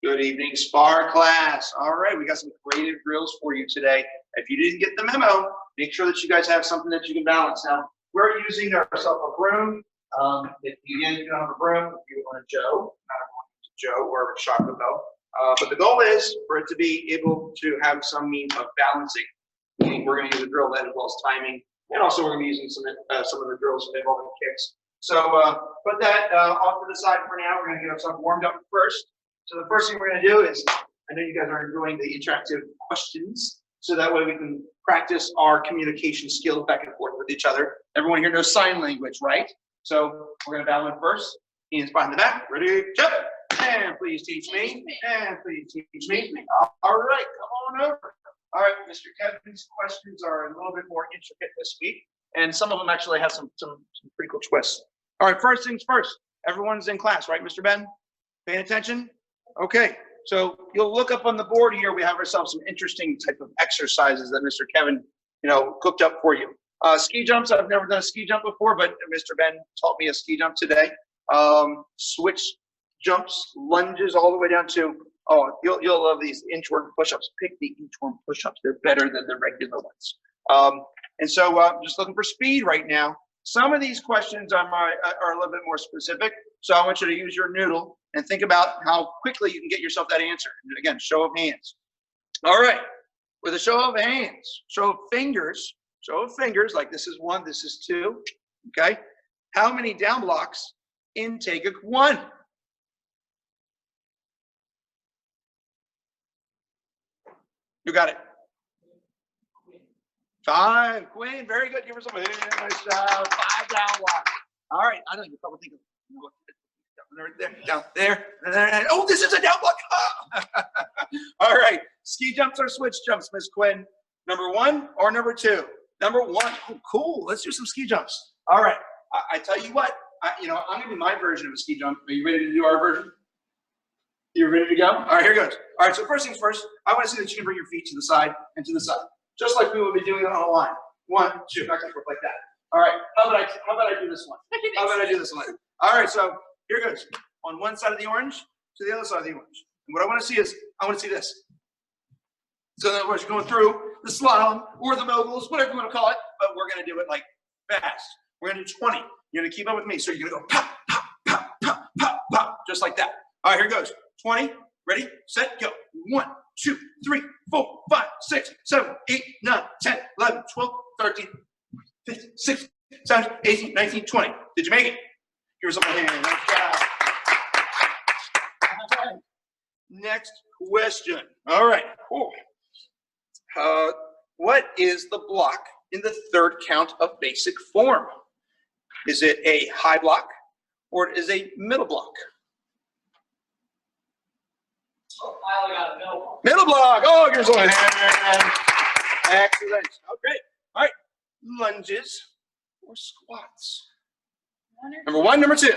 Good evening, Spar Class. All right, we got some creative drills for you today. If you didn't get the memo, make sure that you guys have something that you can balance. Now, we're using ourselves a broom. If you don't have a broom, you want a Joe, not a Joe or a chocolate bell. But the goal is for it to be able to have some means of balancing. We're going to use a drill that involves timing, and also we're going to be using some of the drills involving kicks. So put that off to the side for now. We're going to get ourselves warmed up first. So the first thing we're going to do is, I know you guys are enjoying the interactive questions, so that way we can practice our communication skills back and forth with each other. Everyone here knows sign language, right? So we're going to battle in first. Hands behind the back. Ready, jump. And please teach me. And please teach me. All right, come on over. All right, Mr. Kevin's questions are a little bit more intricate this week, and some of them actually have some pretty cool twists. All right, first things first. Everyone's in class, right, Mr. Ben? Paying attention? Okay, so you'll look up on the board here. We have ourselves some interesting type of exercises that Mr. Kevin, cooked up for you. Ski jumps. I've never done a ski jump before, but Mr. Ben taught me a ski jump today. Switch jumps, lunges, all the way down to, you'll love these inchworm push-ups. Pick the inchworm push-ups. They're better than the regular ones. And so I'm just looking for speed right now. Some of these questions are a little bit more specific. So I want you to use your noodle and think about how quickly you can get yourself that answer. And again, show of hands. All right, with a show of hands, show of fingers, like this is 1, this is 2, okay? How many down blocks in Taegeuk 1? You got it. 5, Quinn, very good. Give her some, nice job. 5 down blocks. All right, I know you're probably thinking, down there. Oh, this is a down block. All right, ski jumps or switch jumps, Miss Quinn. Number 1 or number 2? Number 1. Oh, cool. Let's do some ski jumps. All right. I tell you what. I'm gonna do my version of a ski jump. Are you ready to do our version? You ready to go? All right, here goes. All right. So first things first. I want to see that you can bring your feet to the side and to the side, just like we would be doing on a line. 1, 2, back and forth like that. All right. How about I do this one? How about I do this one? All right. So here goes. On one side of the orange to the other side of the orange. And what I want to see is, I want to see this. So in other words, you're going through the slalom or the moguls, whatever you want to call it, but we're going to do it like fast. We're going to do 20. You're going to keep up with me. So you're going to go pop, pop, pop, pop, pop, pop, just like that. All right, here goes. 20. Ready, set, go. 1, 2, 3, 4, 5, 6, 7, 8, 9, 10, 11, 12, 13, 15, 16, 17, 18, 19, 20. Did you make it? Here's up my hand. Nice job. Next question. All right. What is the block in the third count of basic form? Is it a high block or is it a middle block? Oh, I only got a middle block. Middle block. Oh, here's one hand. Excellent. Okay. All right. Lunges or squats? Number 1, number 2.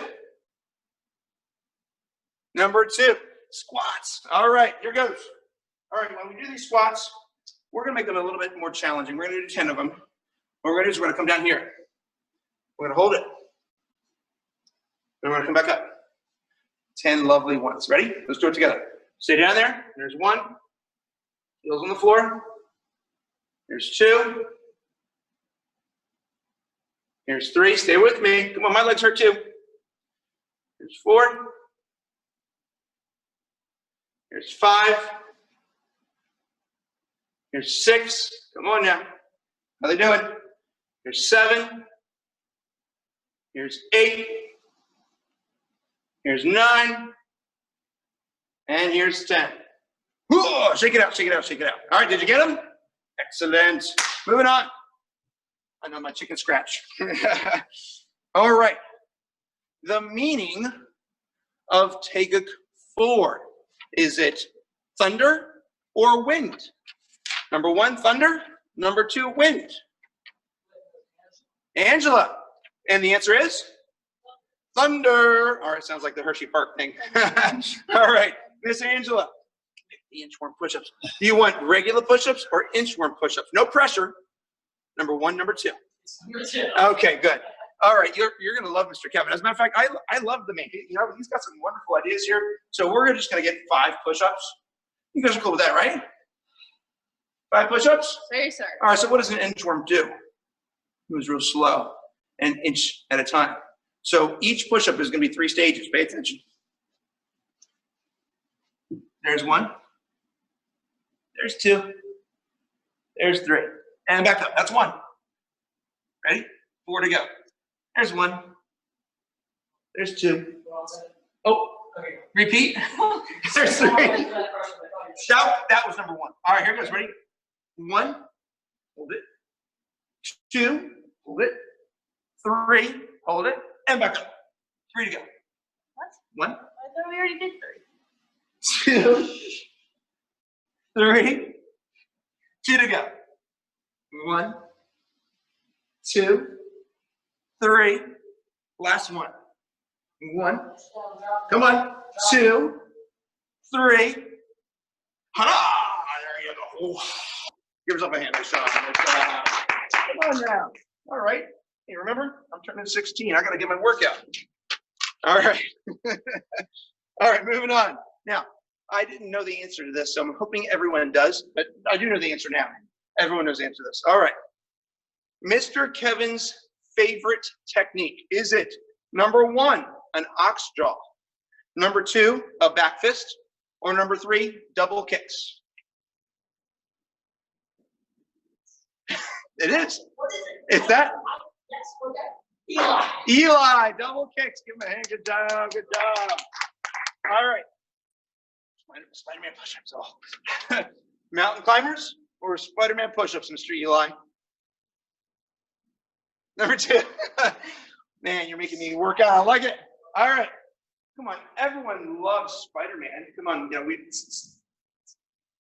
Number 2. Squats. All right, here goes. All right, when we do these squats, we're going to make them a little bit more challenging. We're going to do 10 of them. What we're going to do is we're going to come down here. We're going to hold it. Then we're going to come back up. 10 lovely ones. Ready? Let's do it together. Stay down there. There's 1. Heels on the floor. There's 2. Here's 3. Stay with me. Come on, my legs hurt too. Here's 4. Here's 5. Here's 6. Come on now. How they doing? Here's 7. Here's 8. Here's 9. And here's 10. Ooh, shake it out, shake it out, shake it out. All right, did you get them? Excellent. Moving on. I know my chicken scratch. All right. The meaning of Taegeuk 4. Is it thunder or wind? Number 1, thunder. Number 2, wind. Angela. And the answer is? Thunder. All right, sounds like the Hershey Park thing. All right, Miss Angela. The inchworm push-ups. Do you want regular push-ups or inchworm push-ups? No pressure. Number 1, number 2. Number 2. Okay, good. All right, you're gonna love Mr. Kevin. As a matter of fact, I love the man. You know, he's got some wonderful ideas here. So we're just gonna get 5 push-ups. You guys are cool with that, right? 5 push-ups? Very sorry. All right, so what does an inchworm do? It moves real slow, an inch at a time. So each push-up is gonna be 3 stages. Pay attention. There's 1. There's 2. There's 3. And back up. That's 1. Ready? 4 to go. There's 1. There's 2. Oh, okay. Repeat. There's 3. That was number 1. All right, here goes. Ready? 1. Hold it. 2. Hold it. 3. Hold it. And back up. 3 to go. What? 1. I thought we already did 2. 3. 2 to go. 1. 2. 3. Last one. 1. Come on. 2. 3. Ha! There you go. Give yourself a hand. Nice job. Come on now. All right. Hey, remember, I'm turning 16. I got to get my workout. All right. All right, moving on. Now, I didn't know the answer to this, so I'm hoping everyone does, but I do know the answer now. Everyone knows the answer to this. All right. Mr. Kevin's favorite technique. Is it number 1, an ox jaw? Number 2, a back fist? Or number 3, double kicks? It is. It's that. Eli, double kicks. Give him a hand. Good job. Good job. All right. Spider-Man push-ups. Oh. Mountain climbers or Spider-Man push-ups, Mr. Eli? Number 2. Man, you're making me work out. I like it. All right. Come on. Everyone loves Spider-Man. Come on. You know,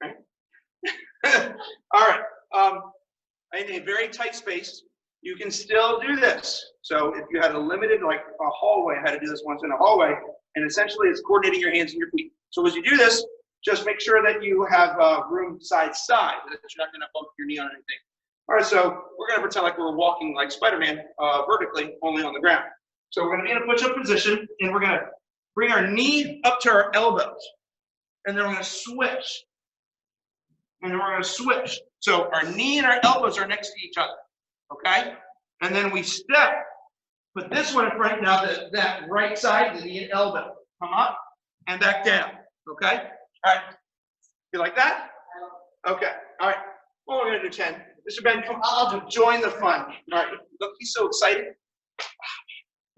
right? All right. In a very tight space, you can still do this. So if you had a limited, like a hallway, I had to do this once in a hallway, and essentially it's coordinating your hands and your feet. So as you do this, just make sure that you have room side to side, that you're not going to bump your knee on anything. All right, so we're going to pretend like we're walking like Spider-Man vertically, only on the ground. So we're going to be in a push-up position, and we're going to bring our knee up to our elbows, and then we're going to switch. And then we're going to switch. So our knee and our elbows are next to each other, okay? And then we step. Put this one in front. Now that right side, the knee and elbow. Come up and back down, okay? All right. You like that? Okay. All right. Well, we're going to do 10. Mr. Ben, come on, join the fun. All right. Look, he's so excited.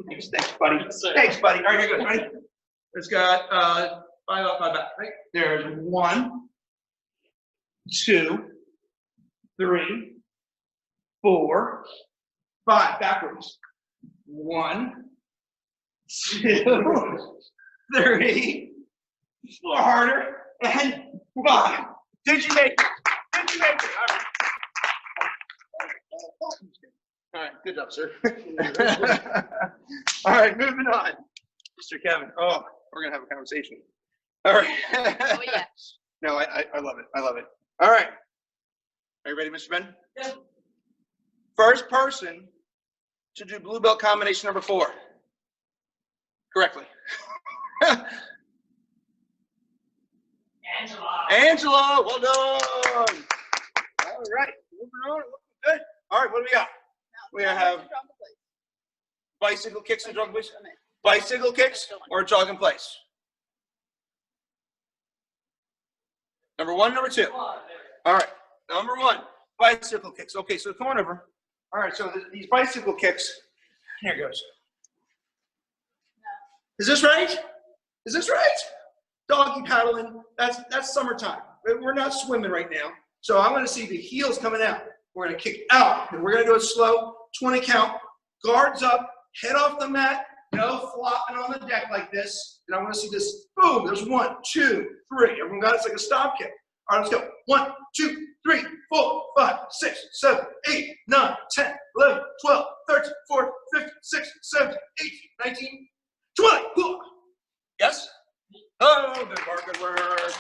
Thanks, buddy. Thanks, buddy. All right, here goes. Ready? It's got 5 up, 5 back. Right? There's 1, 2, 3, 4, 5. Backwards. 1, 2, 3, 4. Harder. And 5. Did you make it? Did you make it? All right. All right, good job, sir. All right, moving on. Mr. Kevin. Oh, we're going to have a conversation. All right. Oh, yeah. No, I love it. I love it. All right. Are you ready, Mr. Ben? Yeah. First person to do blue belt combination number 4 correctly. Angela, well done. All right, moving on. Good. All right, what do we got? We have bicycle kicks and jog in place. Bicycle kicks or jog in place. Number 1, number 2. All right, number 1, bicycle kicks. Okay, so come on over. All right, so these bicycle kicks. Here it goes. Is this right? Is this right? Doggy paddling. That's summertime. We're not swimming right now. So I'm going to see the heels coming out. We're going to kick out, and we're going to do it slow. 20 count. Guards up. Head off the mat. No flopping on the deck like this. And I want to see this. Boom. There's 1, 2, 3. Everyone got it? It's like a stop kick. All right, let's go. 1, 2, 3, 4, 5, 6, 7, 8, 9, 10, 11, 12, 13, 14, 15, 16, 17, 18, 19, 20. Yes? Oh, good work, good work.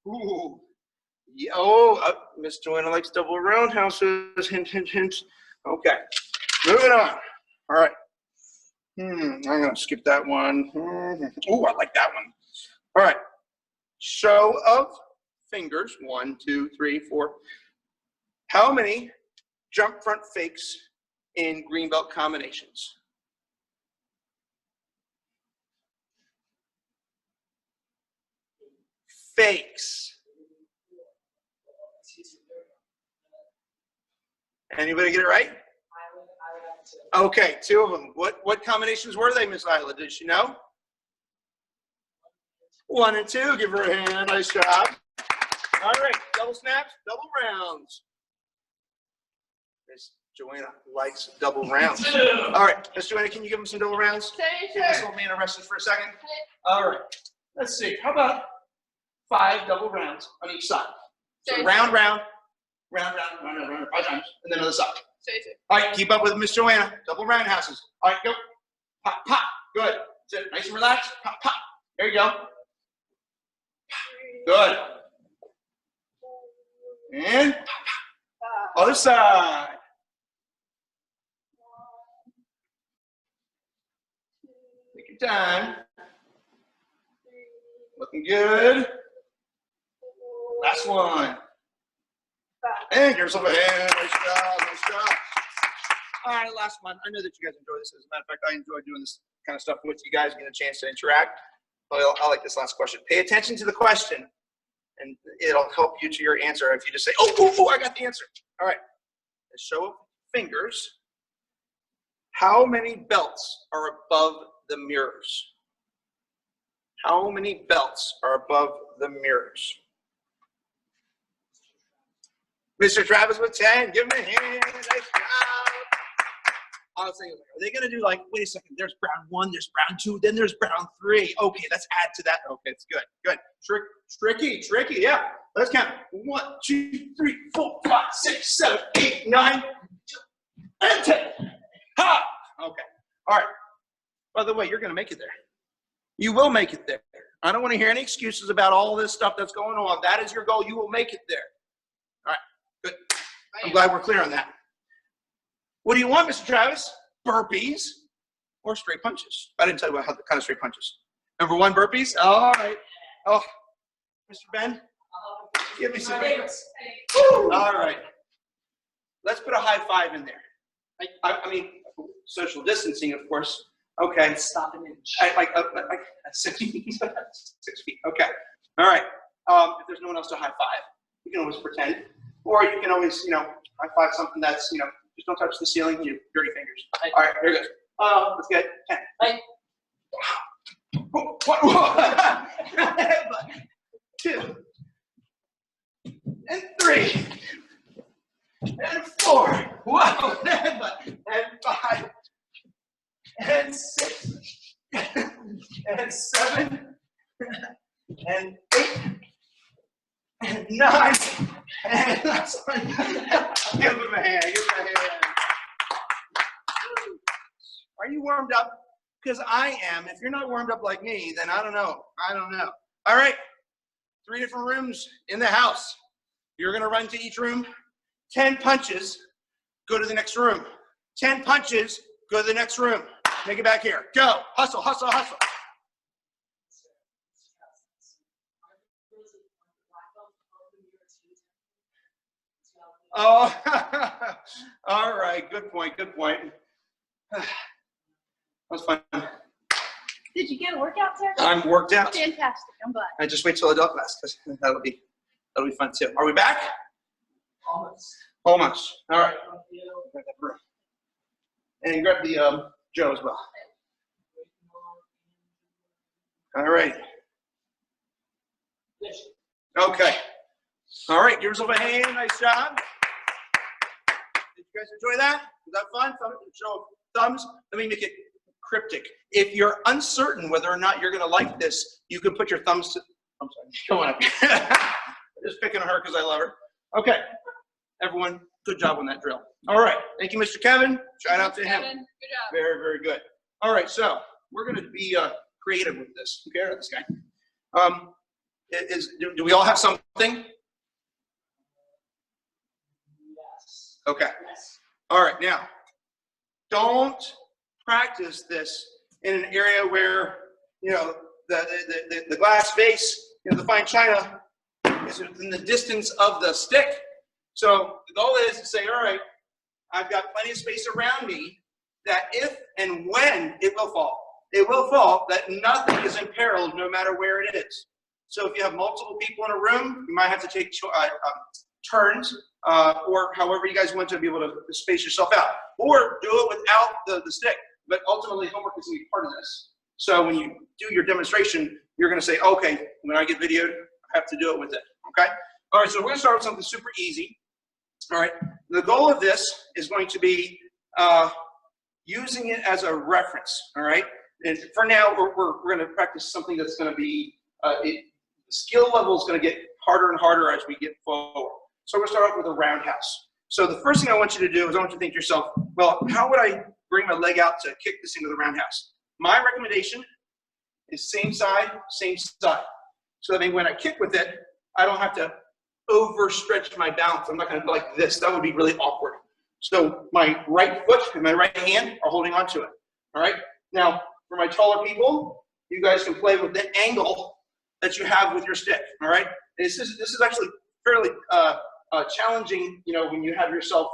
Ooh. Yeah, oh, Miss Joanna likes double roundhouses. Hint, hint, hint. Okay. Moving on. All right. I'm going to skip that one. Oh, I like that one. All right. Show of fingers. 1, 2, 3, 4. How many jump front fakes in green belt combinations? Fakes. Anybody get it right? Okay, 2 of them. What combinations were they, Miss Isla? Did she know? 1 and 2. Give her a hand. Nice job. All right, double snaps, double rounds. Miss Joanna likes double rounds. All right, Miss Joanna, can you give them some double rounds? Give this old man arrested for a second. All right, let's see. How about 5 double rounds on each side? So round, 5 times, and then on the side. All right, keep up with Miss Joanna. Double roundhouses. All right, go. Pop, pop. Good. That's it. Nice and relaxed. Pop, pop. There you go. Good. And pop, pop. Other side. Take your time. Looking good. Last one. And give yourself a hand. Nice job. Nice job. All right, last one. I know that you guys enjoy this. As a matter of fact, I enjoy doing this kind of stuff with you guys, getting a chance to interact. Well, I like this last question. Pay attention to the question, and it'll help you to your answer. If you just say, oh, I got the answer. All right. A show of fingers. How many belts are above the mirrors? How many belts are above the mirrors? Mr. Travis with 10. Give him a hand. Nice job. I was thinking, are they going to do like, wait a second, there's brown 1, there's brown 2, then there's brown 3. Okay, let's add to that. Okay, it's good. Good. Tricky. Yeah. Let's count. 1, 2, 3, 4, 5, 6, 7, 8, 9, and 10. Ha! Okay. All right. By the way, you're going to make it there. You will make it there. I don't want to hear any excuses about all this stuff that's going on. That is your goal. You will make it there. All right. Good. I'm glad we're clear on that. What do you want, Mr. Travis? Burpees or straight punches? I didn't tell you about how the kind of straight punches. Number 1, burpees. All right. Oh, Mr. Ben, give me some favorites. All right. Let's put a high 5 in there. I mean, social distancing, of course. Okay. Stop an inch. Like 6 feet. 6 feet. Okay. All right. If there's no one else to high 5, you can always pretend, or you can always, high 5 something that's, just don't touch the ceiling, you dirty fingers. All right, very good. Let's get 10. Hey. 2, and 3, and 4. Whoa, and 5, and 6, and 7, and 8, and 9, and that's one. Give him a hand. Are you warmed up? Because I am. If you're not warmed up like me, then I don't know. All right. 3 different rooms in the house. You're going to run to each room. 10 punches. Go to the next room. 10 punches. Go to the next room. Make it back here. Go. Hustle. Oh, all right. Good point. That was fun. Did you get a workout, sir? I'm worked out. Fantastic. I'm glad. I just wait till adult class because that'll be fun too. Are we back? Almost. All right. And grab the Joe as well. All right. Okay. All right. Give yourself a hand. Nice job. Did you guys enjoy that? Was that fun? Show thumbs. Let me make it cryptic. If you're uncertain whether or not you're going to like this, you can put your thumbs to. I'm sorry. Come on. Just picking on her because I love her. Okay. Everyone, good job on that drill. All right. Thank you, Mr. Kevin. Shout out to him. Kevin, good job. Very, very good. All right. So we're going to be creative with this. Who cares, this guy? Do we all have something? Yes. Okay. Yes. All right. Now, Don't practice this in an area where, you know, the glass vase, you know, the fine china is in the distance of the stick. So the goal is to say, all right, I've got plenty of space around me that if and when it will fall, that nothing is imperiled no matter where it is. So if you have multiple people in a room, you might have to take turns or however you guys want to be able to space yourself out. Or do it without the stick. But ultimately, homework is going to be part of this. So when you do your demonstration, you're going to say, okay, when I get videoed, I have to do it with it. Okay? All right, so we're going to start with something super easy. All right, the goal of this is going to be using it as a reference. All right, and for now, we're going to practice something that's going to be, the skill level is going to get harder and harder as we get forward. So we're going to start off with a roundhouse. So the first thing I want you to do is I want you to think to yourself, well, how would I bring my leg out to kick this into the roundhouse? My recommendation is same side, same side. So that means when I kick with it, I don't have to overstretch my balance. I'm not going to go like this. That would be really awkward. So my right foot and my right hand are holding on to it. All right. Now, for my taller people, you guys can play with the angle that you have with your stick. All right. This is actually fairly challenging, you know, when you have yourself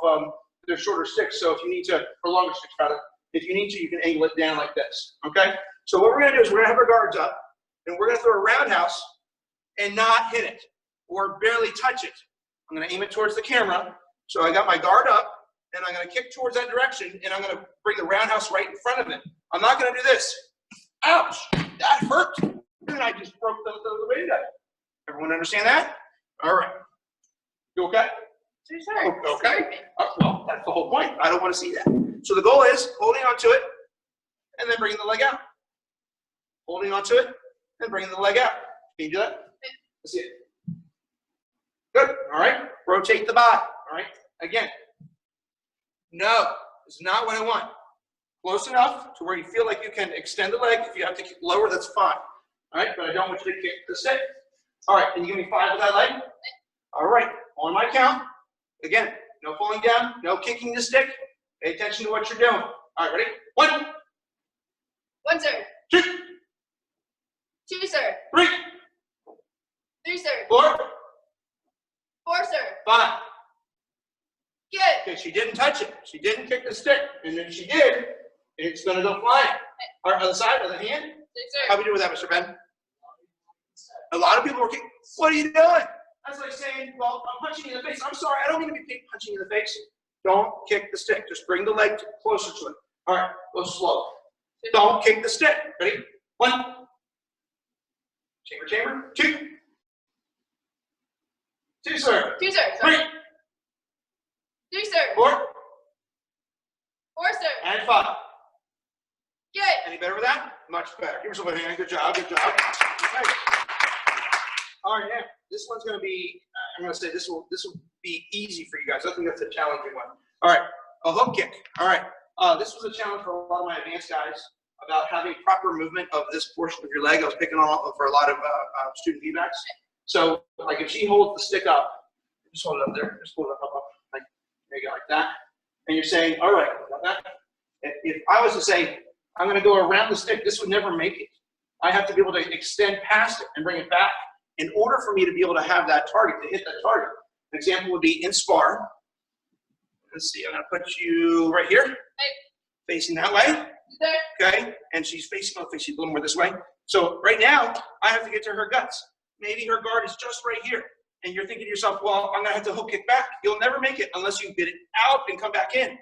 they're shorter sticks. So if you need to, or longer sticks rather, if you need to, you can angle it down like this. Okay. So what we're going to do is we're going to have our guards up, and we're going to throw a roundhouse and not hit it or barely touch it. I'm going to aim it towards the camera. So I got my guard up, and I'm going to kick towards that direction, and I'm going to bring the roundhouse right in front of it. I'm not going to do this. Ouch, that hurt. And I just broke the window. Everyone understand that? All right. You okay? Sure. Okay. Well, that's the whole point. I don't want to see that. So the goal is holding onto it, and then bringing the leg out. Holding onto it, and bringing the leg out. Can you do that? Let's see it. Good. All right. Rotate the body. All right. Again. No, it's not what I want. Close enough to where you feel like you can extend the leg. If you have to kick lower, that's fine. All right. But I don't want you to kick the stick. All right. Can you give me 5 with that leg? All right. On my count. Again, no falling down, no kicking the stick. Pay attention to what you're doing. All right. Ready? 1. 1, sir. 2. 2, sir. 3. 3, sir. 4. 4, sir. 5. Good. Okay, she didn't touch it. She didn't kick the stick. And if she did, it's going to go flying. All right, other side, other hand. 6, sir. How we do with that, Mr. Ben? A lot of people are kicking. What are you doing? That's like saying, well, I'm punching you in the face. I'm sorry, I don't mean to be punching you in the face. Don't kick the stick. Just bring the leg closer to it. All right, go slow. Don't kick the stick. Ready? 1. Chamber, chamber. 2. 2, sir. 2, sir. 3. 3, sir. 4. 4, sir. And 5. Good. Any better with that? Much better. Give yourself a hand. Good job. Good job. Okay. All right, now this one's going to be. I'm going to say this will be easy for you guys. I think that's a challenging one. All right, a hook kick. All right, this was a challenge for a lot of my advanced guys about having proper movement of this portion of your leg. I was picking on for a lot of student feedbacks. So, like if she holds the stick up, just hold it up there. Just hold it up, like there you go, like that. And you're saying, all right, got that. If I was to say, I'm going to go around the stick, this would never make it. I have to be able to extend past it and bring it back in order for me to be able to have that target, to hit that target. An example would be in Spar. Let's see, I'm going to put you right here, facing that way. Okay, and she's facing, I'll face you a little more this way. So right now, I have to get to her guts. Maybe her guard is just right here. And you're thinking to yourself, well, I'm going to have to hook kick back. You'll never make it unless you get it out and come back in.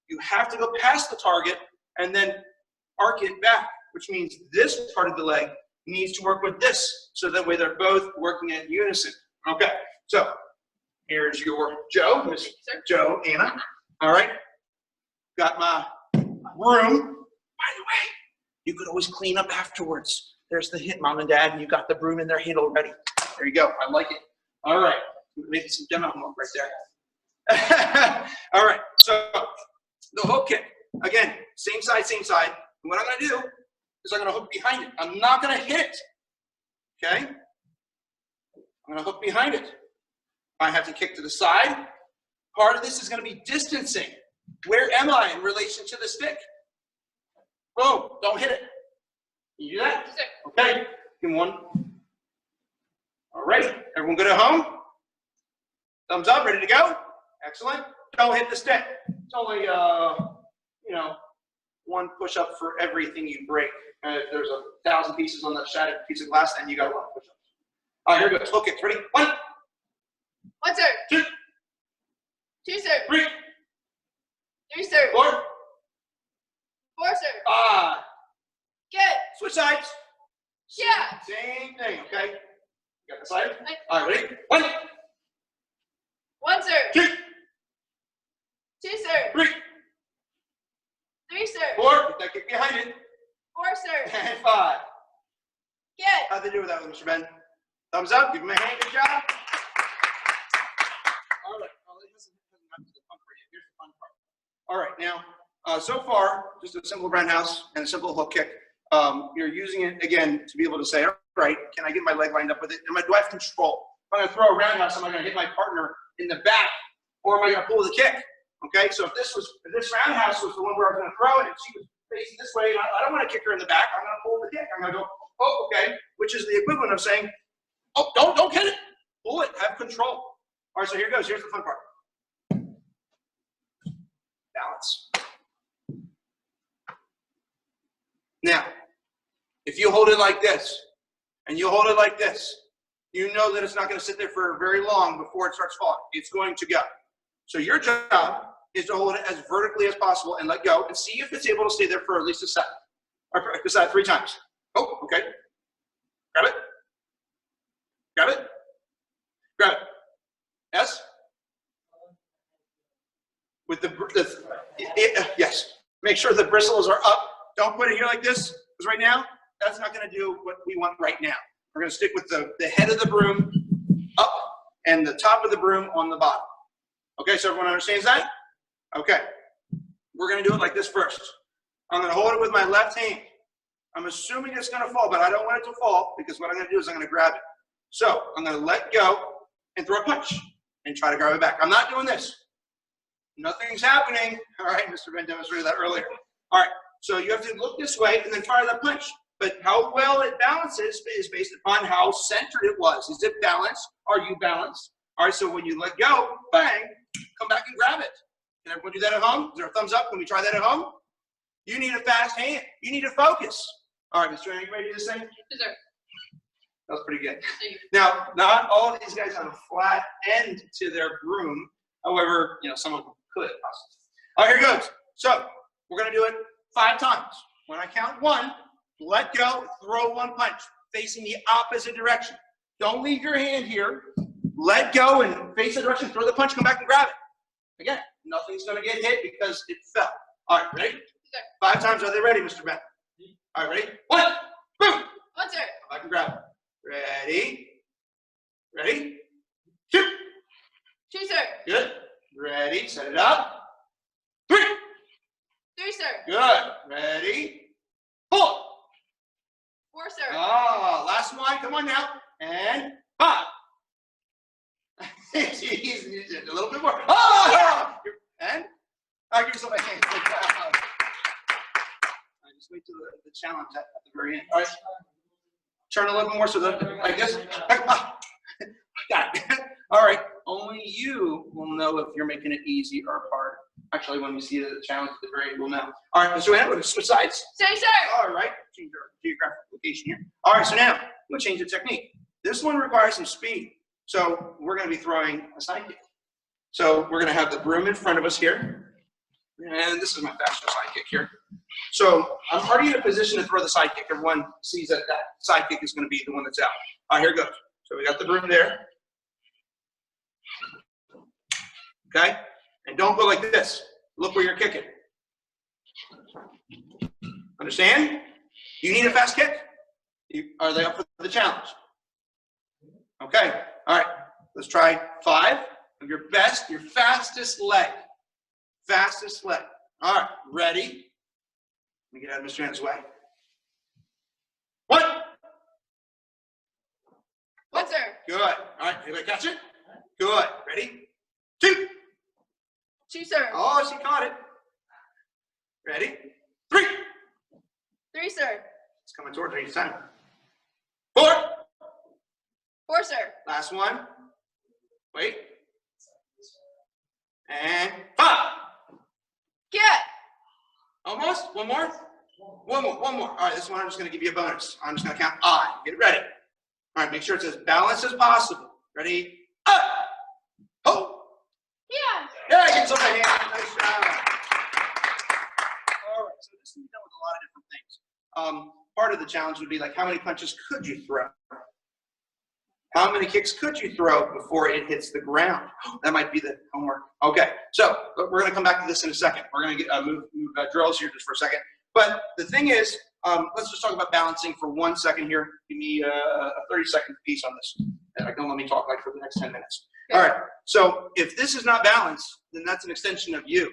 You have to go past the target and then arc it back, which means this part of the leg needs to work with this. So that way they're both working in unison. Okay, so here's your Joe, Miss Joanna. All right, got my broom. By the way, you could always clean up afterwards. There's the hint, Mom and Dad, and you got the broom in their hand already. There you go, I like it. All right, making some demo homework right there. All right, so the hook kick. Again, same side, same side. And what I'm going to do is I'm going to hook behind it. I'm not going to hit it. Okay? I'm going to hook behind it. I have to kick to the side. Part of this is going to be distancing. Where am I in relation to the stick? Boom, don't hit it. Can you do that? Yes, sir. Okay, give me one. All right, everyone good at home? Thumbs up, ready to go? Excellent. Don't hit the stick. It's only, you know, one push-up for everything you break. And if there's 1,000 pieces on that shattered piece of glass, then you got 1 push-up. All right, here we go. Hook it. Ready? 1, 1, sir. 2, 2, sir. 3, 3, sir. 4, 4, sir. 5. Good. Switch sides. Yeah. Same thing, okay? Got the side? Right. All right, ready? 1, 1, sir. 2, 2, sir. 3, 3, sir. 4. Get that kick behind it. 4, sir. And 5. Good. How'd they do with that one, Mr. Ben? Thumbs up. Give him a hand. Good job. All right. Oh, it hasn't gotten to the fun part yet. Here's the fun part. All right. Now, so far, just a simple roundhouse and a simple hook kick. You're using it, again, to be able to say, all right, can I get my leg lined up with it? Do I have control? If I'm going to throw a roundhouse, am I going to hit my partner in the back, or am I going to pull the kick? Okay, so if this roundhouse was the one where I was going to throw it and she was facing this way, and I don't want to kick her in the back, I'm going to pull the kick. I'm going to go, oh, okay, which is the equivalent of saying, oh, don't hit it. Pull it, have control. All right, so here goes. Here's the fun part. Balance. Now, if you hold it like this, and you hold it like this, you know that it's not going to sit there for very long before it starts falling. It's going to go. So your job is to hold it as vertically as possible and let go and see if it's able to stay there for at least a second. Or for a second, 3 times. Oh, okay. Grab it. Grab it. Grab it. Yes? With yes. Make sure the bristles are up. Don't put it here like this, because right now, that's not going to do what we want right now. We're going to stick with the head of the broom up and the top of the broom on the bottom. Okay, so everyone understands that? Okay. We're going to do it like this first. I'm going to hold it with my left hand. I'm assuming it's going to fall, but I don't want it to fall, because what I'm going to do is I'm going to grab it. So I'm going to let go and throw a punch and try to grab it back. I'm not doing this. Nothing's happening. All right, Mr. Ben demonstrated that earlier. All right, so you have to look this way and then fire that punch. But how well it balances is based upon how centered it was. Is it balanced? Are you balanced? All right, so when you let go, bang, come back and grab it. Can everyone do that at home? Is there a thumbs up? Can we try that at home? You need a fast hand. You need to focus. All right, Mr. Joanna, you ready to do this thing? Yes, sir. That was pretty good. Now, not all of these guys have a flat end to their broom. However, you know, some of them could possibly. All right, here goes. So we're going to do it 5 times. When I count 1, let go, throw 1 punch, facing the opposite direction. Don't leave your hand here. Let go and face the direction, throw the punch, come back and grab it. Again, nothing's going to get hit because it fell. All right, ready? Yes, 5 times. Are they ready, Mr. Ben? All right, ready? 1, boom. 1, sir. Come back and grab it. Ready? Ready? Shoot. 2, sir. Good. Ready? Set it up. 3. 3, sir. Good. Ready? 4. 4, sir. Oh, last one. Come on now. And 5. Jeez, a little bit more. Oh! And? I'll give yourself a hand. Good job. I just wait till the challenge at the very end. All right. Turn a little bit more so that, like this. Got it. All right. Only you will know if you're making it easy or hard. Actually, when we see the challenge at the very end, we'll know. All right, Mr. Joanna, we're going to switch sides. Same, sir. All right. Change our geographic location here. All right, so now we'll change the technique. This one requires some speed. So we're going to be throwing a side kick. So we're going to have the broom in front of us here. And this is my faster side kick here. So I'm already in a position to throw the side kick. Everyone sees that that side kick is going to be the one that's out. All right, here it goes. So we got the broom there. Okay? And don't go like this. Look where you're kicking. Understand? You need a fast kick? Are they up for the challenge? Okay. All right. Let's try 5 of your best, your fastest leg. Fastest leg. All right. Ready? Let me get out of Mr. Joanna's way. 1. 1, sir. Good. All right. Anybody catch it? Good. Ready? 2. 2, sir. Oh, she caught it. Ready? 3. 3, sir. It's coming towards me each time. 4. 4, sir. Last one. Wait. And 5. Get. Almost. One more. One more. All right, this one I'm just going to give you a bonus. I'm just going to count I. Get ready. All right, make sure it's as balanced as possible. Ready? Up. Ho. Yeah. Yeah, get some hand. Nice job. All right, so this can be done with a lot of different things. Part of the challenge would be like, how many punches could you throw? How many kicks could you throw before it hits the ground? That might be the homework. Okay, so we're going to come back to this in a second. We're going to move drills here just for a second. But the thing is, let's just talk about balancing for 1 second here. Give me a 30-second piece on this. Don't let me talk like for the next 10 minutes. Okay. All right, so if this is not balanced, then that's an extension of you.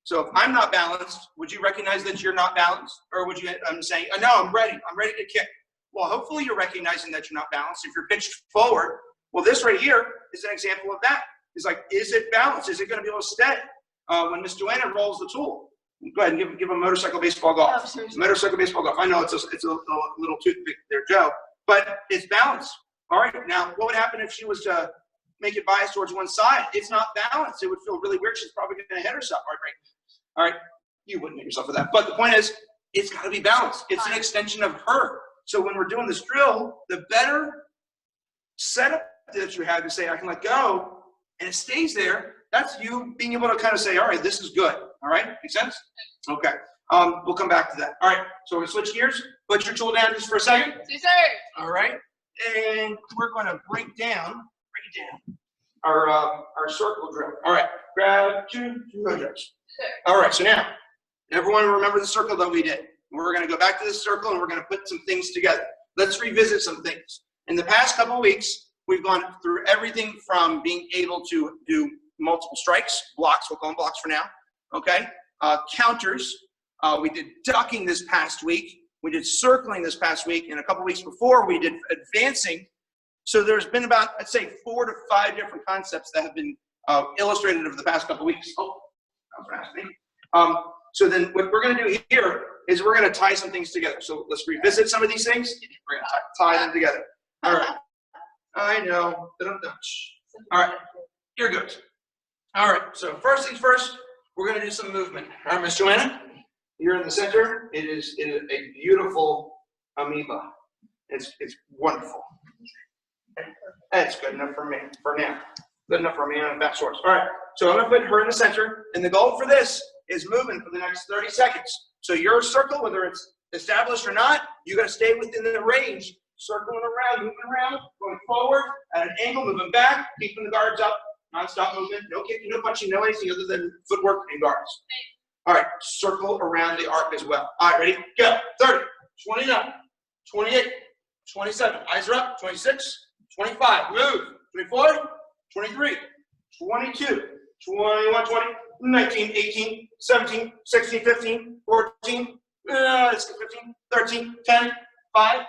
So if I'm not balanced, would you recognize that you're not balanced? Or would you, I'm saying, oh, no, I'm ready to kick. Well, hopefully you're recognizing that you're not balanced. If you're pitched forward, well, this right here is an example of that. It's like, is it balanced? Is it going to be able to stay? When Miss Joanna rolls the tool, go ahead and give a motorcycle baseball golf. Oh, seriously. Motorcycle baseball golf. I know it's a little toothpick there, Joe, but it's balanced. All right, now what would happen if she was to make it biased towards one side? It's not balanced. It would feel really weird. She's probably going to hit herself. All right, you wouldn't hit yourself with that. But the point is, it's got to be balanced. It's an extension of her. So when we're doing this drill, the better setup that you have to say, I can let go, and it stays there, that's you being able to kind of say, all right, this is good. All right, make sense? Okay, we'll come back to that. All right, so we're going to switch gears. Put your tool down just for a second. Yes, sir. All right, and we're going to break down our circle drill. All right, grab two jumps. All right, so now, everyone remember the circle that we did. We're going to go back to this circle and we're going to put some things together. Let's revisit some things. In the past couple of weeks, we've gone through everything from being able to do multiple strikes, blocks, we'll call them blocks for now, okay? Counters, we did ducking this past week, we did circling this past week, and a couple weeks before we did advancing. So there's been about, I'd say, 4 to 5 different concepts that have been illustrated over the past couple weeks. Oh, that was fast. So then what we're going to do here is we're going to tie some things together. So let's revisit some of these things. We're going to tie them together. All right. I know. All right. You're good. All right. So first things first, we're going to do some movement. All right, Miss Joanna, you're in the center. It is a beautiful amoeba. It's wonderful. That's good enough for me for now. Good enough for me on a fast horse. All right. So I'm going to put her in the center, and the goal for this is moving for the next 30 seconds. So your circle, whether it's established or not, you got to stay within the range, circling around, moving around, going forward at an angle, moving back, keeping the guards up, non-stop movement, no kicking, no punching, no anything other than footwork and guards. All right, circle around the arc as well. All right, ready? Go. 30, 29, 28, 27. Eyes are up. 26, 25. Move. 24, 23, 22, 21, 20. 19, 18, 17, 16, 15, 14, 15, 13, 10, 5,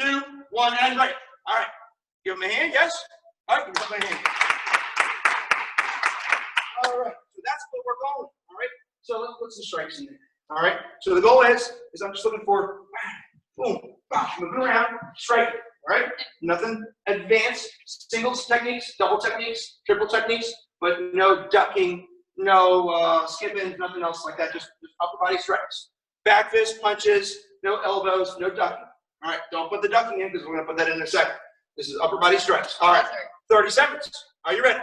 2, 1, and right. All right. Give him a hand, yes? All right, give him a hand. All right, so that's what we're going. All right, so let's put some strikes in there. All right, so the goal is I'm just looking for, boom, moving around, striking. All right, nothing advanced, singles techniques, double techniques, triple techniques, but no ducking, no skipping, nothing else like that, just upper body strikes. Back fist punches, no elbows, no ducking. All right, don't put the ducking in because we're going to put that in a second. This is upper body strikes. All right, 30 seconds. Are you ready?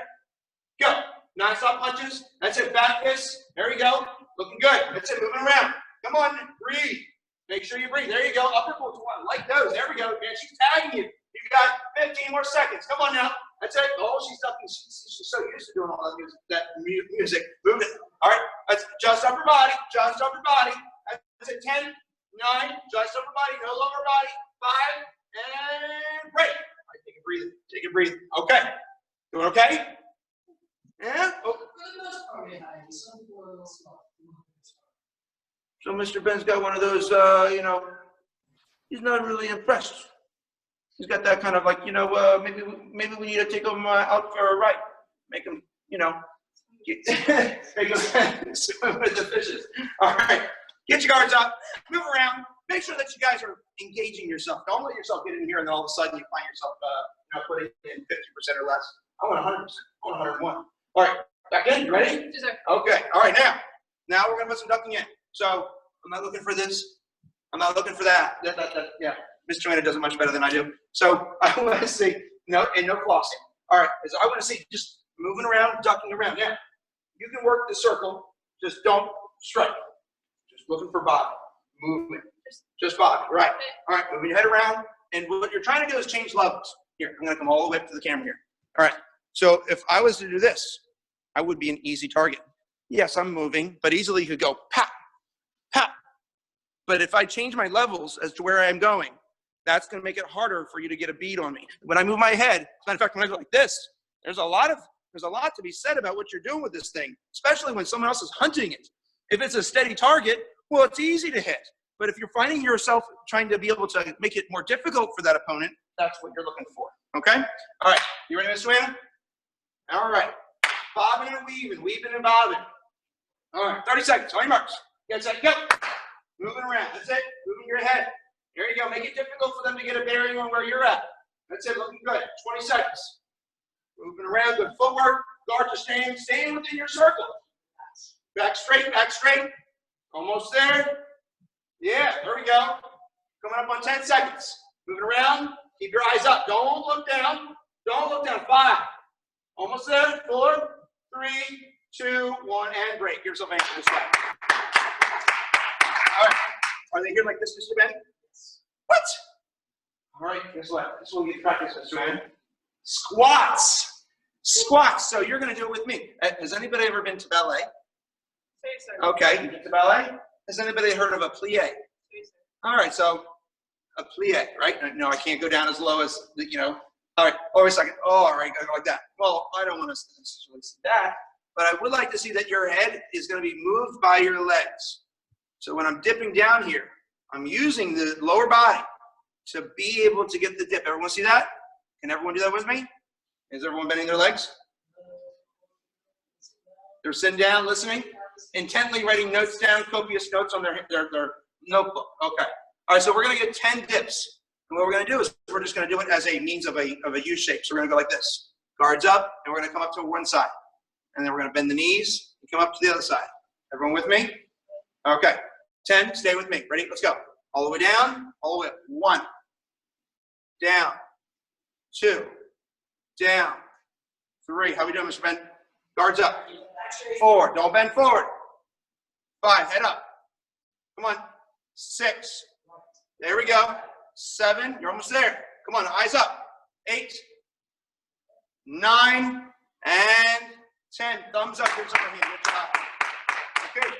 Go. Non-stop punches. That's it. Back fists. There you go. Looking good. That's it. Moving around. Come on. Breathe. Make sure you breathe. There you go. Upper quotes. Like those. There we go. Man, she's tagging you. You got 15 more seconds. Come on now. That's it. Oh, she's ducking. She's so used to doing all that music. Move it. All right. That's just upper body. Just upper body. That's it. 10, 9. Just upper body. No lower body. 5. And break. All right, take a breathe. Take a breathe. Okay. Doing okay? Yeah? Oh. So Mr. Ben's got one of those, he's not really impressed. He's got that kind of like, maybe we need to take him out for a ride. Make him, make him swim with the fishes. All right. Get your guards up, move around. Make sure that you guys are engaging yourself. Don't let yourself get in here and then all of a sudden you find yourself putting in 50% or less. I want 100%. I want 101. All right, back in. You ready? Yes, sir. Okay. All right, now we're gonna put some ducking in. So I'm not looking for this. I'm not looking for that. Yeah. Miss Joanna does it much better than I do. So I want to see no flossing. All right. So I want to see just moving around, ducking around. Now you can work the circle. Just don't strike. Just looking for body movement. Just body. Right. All right. Moving your head around. And what you're trying to do is change levels. Here, I'm going to come all the way up to the camera here. All right. So if I was to do this, I would be an easy target. Yes, I'm moving, but easily you could go pop, pop. But if I change my levels as to where I'm going, that's going to make it harder for you to get a bead on me. When I move my head, as a matter of fact, when I go like this, there's a lot to be said about what you're doing with this thing, especially when someone else is hunting it. If it's a steady target, well, it's easy to hit. But if you're finding yourself trying to be able to make it more difficult for that opponent, that's what you're looking for. Okay? All right. You ready, Miss Joanna? All right. Bobbing and weaving and bobbing. All right. 30 seconds. On your marks. Get set. Go. Moving around. That's it. Moving your head. There you go. Make it difficult for them to get a bearing on where you're at. That's it. Looking good. 20 seconds. Moving around. Good footwork. Guard to stand. Staying within your circle. Back straight. Back straight. Almost there. Yeah. There we go. Coming up on 10 seconds. Moving around. Keep your eyes up. Don't look down. Don't look down. 5. Almost there. 4, 3, 2, 1, and break. Give yourself an ankle slap. All right. Are they good like this, Mr. Ben? What? All right. Guess what? This will get practice, Mr. Ben. Squats. Squats. So you're going to do it with me. Has anybody ever been to ballet? Okay. You been to ballet? Has anybody heard of a plie? All right. So a plie, right? No, I can't go down as low as, All right. Oh, wait a second. Oh, all right. Like that. Well, I don't want to necessarily see that, but I would like to see that your head is going to be moved by your legs. So when I'm dipping down here, I'm using the lower body to be able to get the dip. Everyone see that? Can everyone do that with me? Is everyone bending their legs? They're sitting down, listening, intently writing notes down, copious notes on their notebook. Okay. All right, so we're going to get 10 dips. And what we're going to do is we're just going to do it as a means of a U shape. So we're going to go like this. Guards up, and we're going to come up to one side. And then we're going to bend the knees and come up to the other side. Everyone with me? Okay. 10, stay with me. Ready? Let's go. All the way down, all the way up. 1, down, 2, down, 3. How we doing, Mr. Ben? Guards up. 4, don't bend forward. 5, head up. Come on. 6, there we go. 7, you're almost there. Come on, eyes up. 8, 9, and 10. Thumbs up. Here's our hand. Good job. Okay.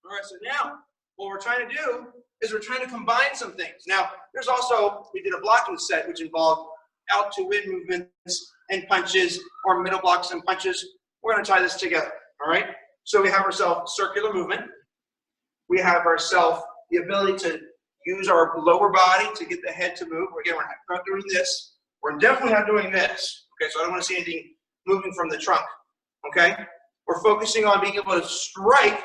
All right, so now what we're trying to do is we're trying to combine some things. Now, there's also, we did a blocking set which involved out to in movements and punches, or middle blocks and punches. We're going to tie this together, all right? So we have ourselves circular movement. We have ourselves the ability to use our lower body to get the head to move. Again, we're not doing this. We're definitely not doing this. Okay, so I don't want to see anything moving from the trunk. Okay? We're focusing on being able to strike,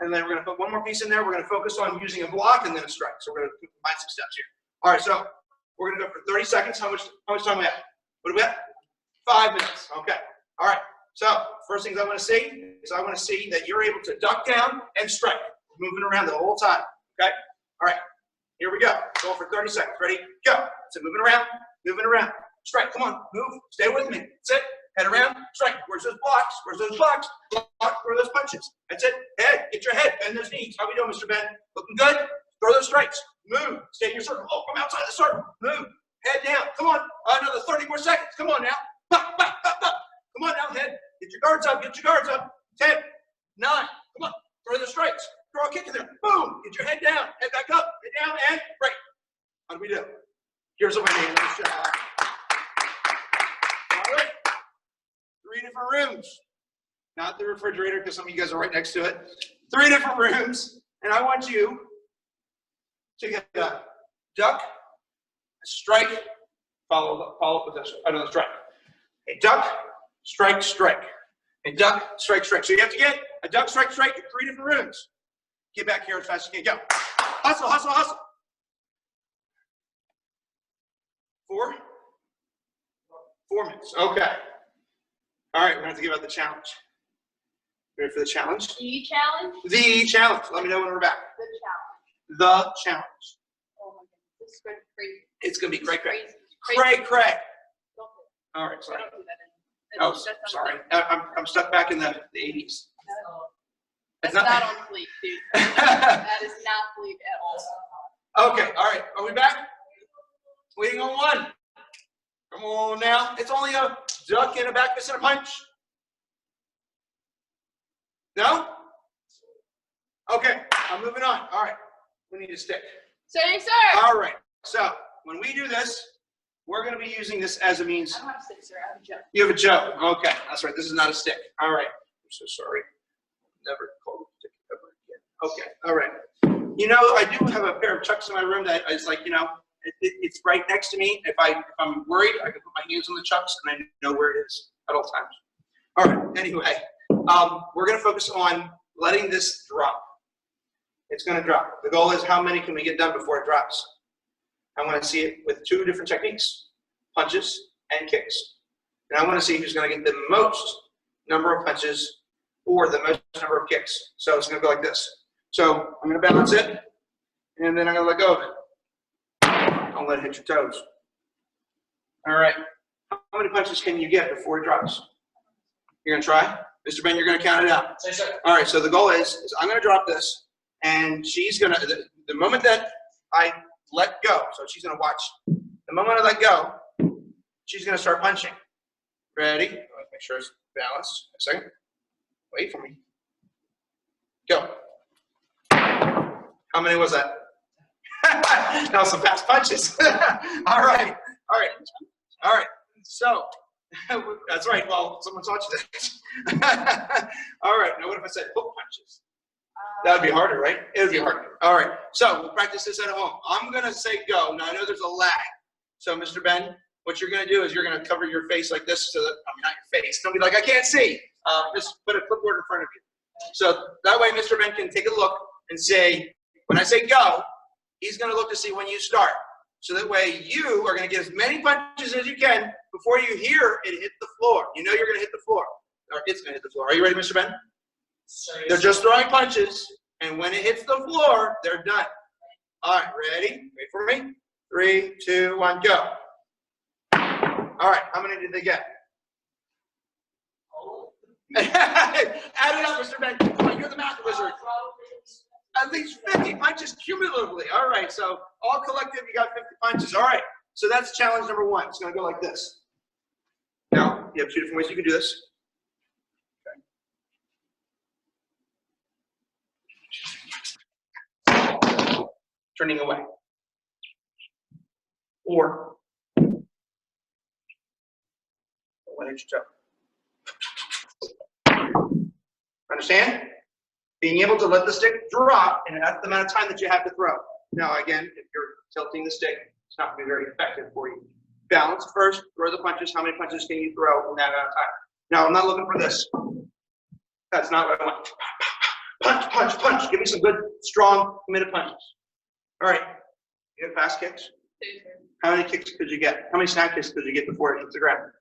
and then we're going to put one more piece in there. We're going to focus on using a block and then a strike. So we're going to combine some steps here. All right, so we're going to go for 30 seconds. How much time we have? What do we have? 5 minutes. Okay. All right. So first things I want to see is I want to see that you're able to duck down and strike, moving around the whole time. Okay? All right. Here we go. Go for 30 seconds. Ready? Go. So moving around, strike. Come on, move. Stay with me. That's it. Head around, strike. Where's those blocks? Where's those blocks? Block. Where are those punches? That's it. Head. Get your head. Bend those knees. How we doing, Mr. Ben? Looking good? Throw those strikes. Move. Stay in your circle. Oh, come outside the circle. Move. Head down. Come on. Another 30 more seconds. Come on now. Pop, pop, pop, pop. Come on now, head. Get your guards up. Get your guards up. 10, 9. Come on. Throw the strikes. Throw a kick in there. Boom. Get your head down. Head back up. Head down and break. How do we do? Here's what we need. All right. 3 different rooms. Not the refrigerator, because some of you guys are right next to it. 3 different rooms. And I want you to get a duck, a strike, follow up with this. Another strike. A duck, strike, strike. A duck, strike, strike. So you have to get a duck, strike, strike in 3 different rooms. Get back here as fast as you can. Go. Hustle, hustle, hustle. 4 minutes. Okay. All right, we're going to have to give out the challenge. Ready for the challenge? The challenge? The challenge. Let me know when we're back. The challenge. The challenge. Oh my goodness. This is going to be crazy. It's going to be cray cray. Crazy. Cray cray. Don't do it. All right, sorry. Don't do that anymore. Oh, sorry. I'm stuck back in the 80s. That's It's not on fleek, dude. That is not fleek at all. Okay, all right. Are we back? Waiting on one. Come on now. It's only a duck and a back fist and a punch. No? Okay, I'm moving on. All right. We need a stick. Sir, sir. All right. So when we do this, we're going to be using this as a means. I don't have a stick, sir. I have a joke. You have a joke. Okay, that's right. This is not a stick. All right. I'm so sorry. Never called a stick ever again. Okay. All right. You know, I do have a pair of chucks in my room that is like, you know, it's right next to me. If I'm worried, I can put my hands on the chucks and I know where it is at all times. All right. Anyway, we're going to focus on letting this drop. It's going to drop. The goal is how many can we get done before it drops? I want to see it with 2 different techniques, punches and kicks. And I want to see who's going to get the most number of punches or the most number of kicks. So it's going to go like this. So I'm going to balance it, and then I'm going to let go of it. Don't let it hit your toes. All right. How many punches can you get before it drops? You're going to try? Mr. Ben, you're going to count it out. Say so. All right, so the goal is I'm going to drop this, and she's going to, the moment that I let go, so she's going to watch. The moment I let go, she's going to start punching. Ready? Let's make sure it's balanced. A second. Wait for me. Go. How many was that? That was some fast punches. All right. All right. All right. So, that's right. Well, someone taught you that. All right. Now, what if I said hook punches? That would be harder, right? It would be harder. All right. So, we'll practice this at home. I'm going to say go. Now, I know there's a lag. So, Mr. Ben, what you're going to do is you're going to cover your face like this so that, I mean, not your face. Don't be like, I can't see. Just put a clipboard in front of you. So, that way, Mr. Ben can take a look and say, when I say go, he's going to look to see when you start. So that way you are going to get as many punches as you can before you hear it hit the floor. You know you're going to hit the floor. Or it's going to hit the floor. Are you ready, Mr. Ben? They're just throwing punches, and when it hits the floor, they're done. All right, ready? Wait for me. 3, 2, 1, go. All right, how many did they get? Add it up, Mr. Ben. Come on, you're the math wizard. At least 50 punches cumulatively. All right, so all collective, you got 50 punches. All right, so that's challenge number 1. It's going to go like this. Now, you have 2 different ways you can do this. Okay. Turning away. Or, one inch toe. Understand? Being able to let the stick drop, and that's the amount of time that you have to throw. Now, again, if you're tilting the stick, it's not going to be very effective for you. Balance first, throw the punches. How many punches can you throw in that amount of time? Now, I'm not looking for this. That's not what I want. Punch, punch, punch. Give me some good, strong, committed punches. All right. You have fast kicks? How many kicks could you get? How many snap kicks could you get before it hits the ground?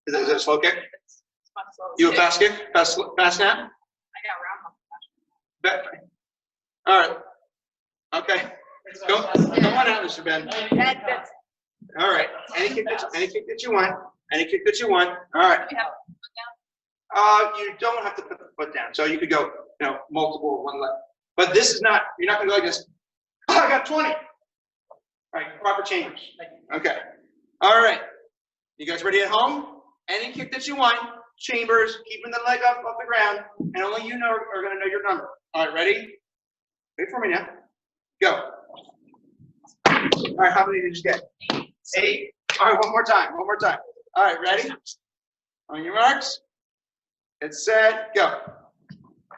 Is it a slow kick? You a fast kick? Fast snap? All right. Okay. Come on out, Mr. Ben. All right. Any kick that you want. Any kick that you want. All right. You don't have to put the foot down. So you could go, you know, multiple one leg. But this is not, you're not going to go like this. Oh, I got 20. All right. Proper chambers. Okay. All right. You guys ready at home? Any kick that you want. Chambers, keeping the leg up off the ground, and only you know are going to know your number. All right, ready? Wait for me now. Go. All right, how many did you get? 8. All right, one more time. One more time. All right, ready? On your marks. Get set. Go.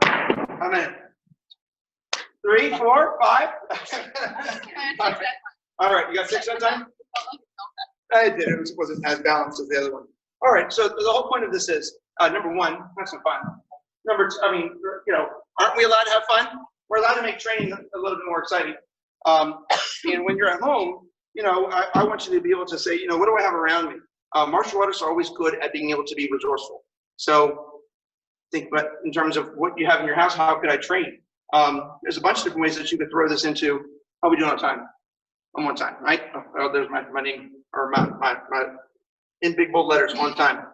How many? 3, 4, 5. All right, you got 6 that time? I did. It wasn't as balanced as the other one. All right, so the whole point of this is, number 1, have some fun. Number 2, I mean, you know, Aren't we allowed to have fun? We're allowed to make training a little bit more exciting. And when you're at home, you know, I want you to be able to say, you know, what do I have around me? Martial artists are always good at being able to be resourceful. So think about in terms of what you have in your house, how could I train? There's a bunch of different ways that you could throw this into. How are we doing on time? One more time, right? Oh, there's my name, or my in big bold letters, on time.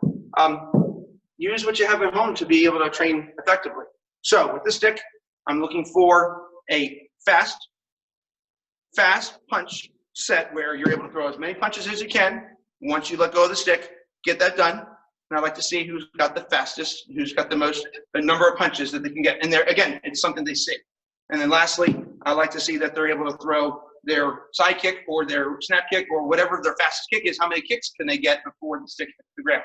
Use what you have at home to be able to train effectively. So with this stick, I'm looking for a fast punch set where you're able to throw as many punches as you can. Once you let go of the stick, get that done. And I'd like to see who's got the fastest, who's got the number of punches that they can get. And there, again, it's something they see. And then lastly, I like to see that they're able to throw their side kick or their snap kick or whatever their fastest kick is. How many kicks can they get before the stick hits the ground?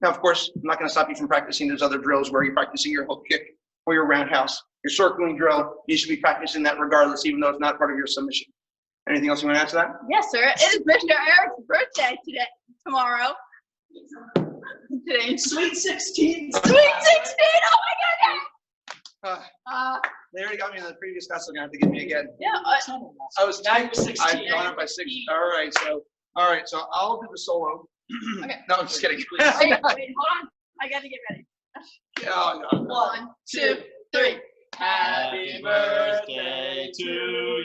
Now, of course, I'm not going to stop you from practicing those other drills where you're practicing your hook kick or your roundhouse, your circling drill. You should be practicing that regardless, even though it's not part of your submission. Anything else you want to add to that? Yes, sir. It is Mr. Eric's birthday tomorrow. Today. Sweet 16. Sweet 16! Oh my goodness! They already got me in the previous class, so they're going to have to give me again. Yeah. I was Now you're 16. I've gone up by 6. All right, so I'll do the solo. Okay. No, I'm just kidding. Wait, hold on. I got to get ready. Oh, no. 1, 2, 3. Happy birthday to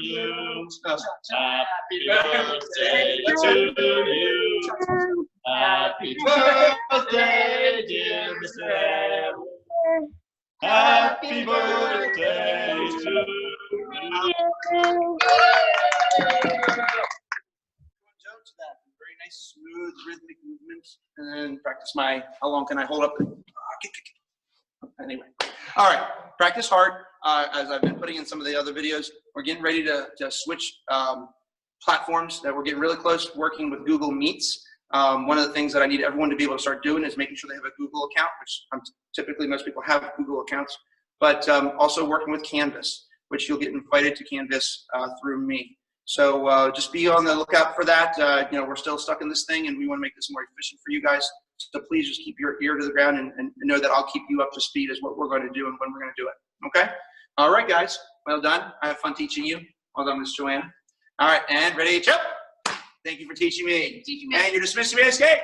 you. Happy birthday to you. Happy birthday, dear Mr. Erik. Happy birthday to you. Very nice, smooth, rhythmic movements. And then practice my, how long can I hold up? Anyway. All right, practice hard. As I've been putting in some of the other videos, we're getting ready to switch platforms. That we're getting really close to working with Google Meets. One of the things that I need everyone to be able to start doing is making sure they have a Google account, which typically most people have Google accounts, but also working with Canvas, which you'll get invited to Canvas through me. So just be on the lookout for that. You know, we're still stuck in this thing and we want to make this more efficient for you guys. So please just keep your ear to the ground and know that I'll keep you up to speed as what we're going to do and when we're going to do it. Okay? All right, guys. Well done. I have fun teaching you. Well done, Miss Joanna. All right, and ready, jump. Thank you for teaching me. And you're dismissed to escape.